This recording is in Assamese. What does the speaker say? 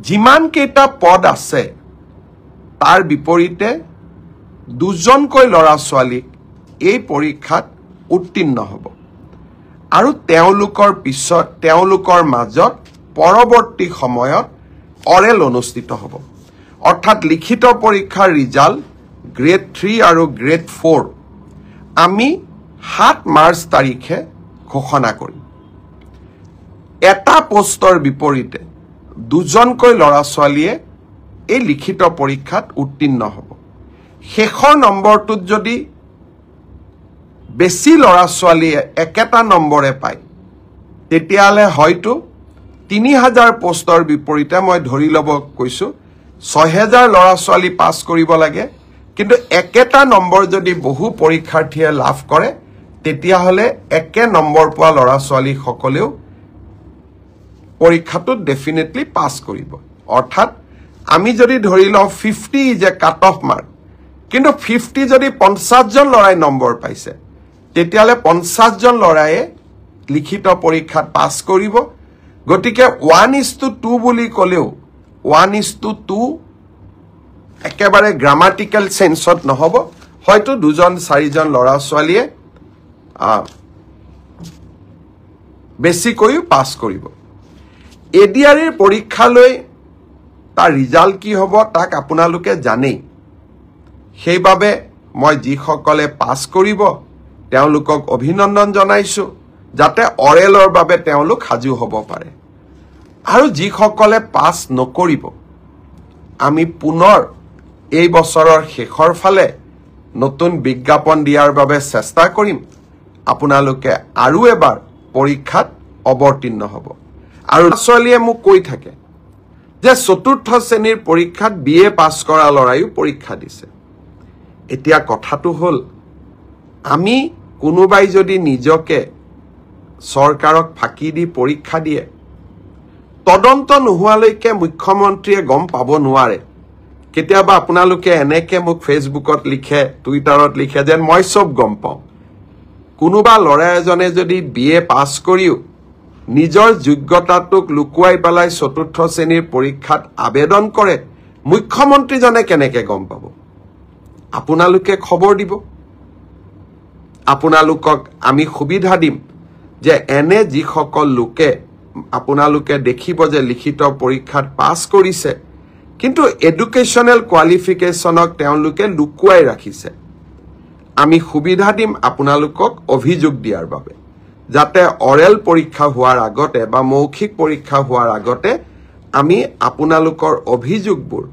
যিমান কেইটা পদ আছে তাৰ বিপৰীতে দুজনকৈ ল'ৰা ছোৱালীক এই পৰীক্ষাত উত্তীৰ্ণ হ'ব আৰু তেওঁলোকৰ মাজত পৰৱৰ্তী সময়ত অৰেল অনুষ্ঠিত হ'ব অৰ্থাৎ লিখিত পৰীক্ষাৰ ৰিজাল্ট গ্ৰেড 3 আৰু গ্ৰেড 4 আমি 7 মাৰ্চ তাৰিখে ঘোষণা কৰিম এটা পোষ্টৰ বিপৰীতে দুজনকৈ ল'ৰা ছোৱালীয়ে এই লিখিত পৰীক্ষাত উত্তীৰ্ণ হ'ব শেষৰ নম্বৰটোত যদি বেছি ল'ৰা ছোৱালীয়ে একেটা নম্বৰে পায় তেতিয়াহ'লে হয়তো 3000 পোষ্টৰ বিপৰীতে মই ধৰি ল'ব কৈছো 6000 ল'ৰা ছোৱালী পাছ কৰিব লাগে কিন্তু একেটা নম্বৰ যদি বহু পৰীক্ষাৰ্থীয়ে লাভ কৰে তেতিয়াহ'লে একে নম্বৰ পোৱা ল'ৰা ছোৱালী সকলেও পৰীক্ষাটোত ডেফিনেটলি পাছ কৰিব অৰ্থাৎ আমি যদি ধৰি লওঁ 50 is a cut off mark কিন্তু 50 যদি 50 জন ল'ৰাই নম্বৰ পাইছে তেতিয়াহ'লে 50 জন ল'ৰাই লিখিত পৰীক্ষাত পাছ কৰিব গতিকে 1:2 বুলি ক'লেও 1:2 একেবাৰে গ্ৰামাটিক্যাল সেন্সত নহব হয়তো দুজন চাৰিজন ল'ৰা ছোৱালীয়ে বেছিকৈ পাছ কৰিব এডিআৰইৰ পৰীক্ষালৈ তাৰ ৰিজাল্ট কি হ'ব তাক আপোনালোকে জানেই সেইবাবে মই যিসকলে পাছ কৰিব তেওঁলোকক অভিনন্দন জনাইছো যাতে অৰেলৰ বাবে তেওঁলোক সাজু হ'ব পাৰে আৰু যিসকলে পাছ নকৰিব আমি পুনৰ এই বছৰৰ শেষৰ ফালে নতুন বিজ্ঞাপন দিয়াৰ বাবে চেষ্টা কৰিম আপোনালোকে আৰু এবাৰ পৰীক্ষাত অৱতীৰ্ণ হ'ব আৰু ছোৱালীয়ে মোক কৈ থাকে যে চতুৰ্থ শ্ৰেণীৰ পৰীক্ষাত বিএ পাছ কৰা ল'ৰাইও পৰীক্ষা দিছে এতিয়া কথাটো হ'ল আমি কোনোবাই যদি নিজকে চৰকাৰক ফাঁকি দি পৰীক্ষা দিয়ে তদন্ত নোহোৱালৈকে মুখ্যমন্ত্ৰীয়ে গম পাব নোৱাৰে কেতিয়াবা আপোনালোকে এনেকে মোক ফেচবুকত লিখে টুইটাৰত লিখে যেন মই সব গম পাওঁ কোনোবা ল'ৰা এজনে যদি বিএ পাছ কৰিও নিজৰ যোগ্যতাটোক লুকুৱাই পেলাই চতুৰ্থ শ্ৰেণীৰ পৰীক্ষাত আবেদন কৰে মুখ্যমন্ত্ৰীজনে কেনেকে গম পাব আপোনালোকে খবৰ দিব আপোনালোকক আমি সুবিধা দিম যে এনে যিসকল লোকে আপোনালোকে দেখিব যে লিখিত পৰীক্ষাত পাছ কৰিছে কিন্তু এডুকেশনাল কোৱালিফিকেশনক তেওঁলোকে লুকুৱাই ৰাখিছে আমি সুবিধা দিম আপোনালোকক অভিযোগ দিয়াৰ বাবে যাতে অৰেল পৰীক্ষা হোৱাৰ আগতে বা মৌখিক পৰীক্ষা হোৱাৰ আগতে আমি আপোনালোকৰ অভিযোগবোৰ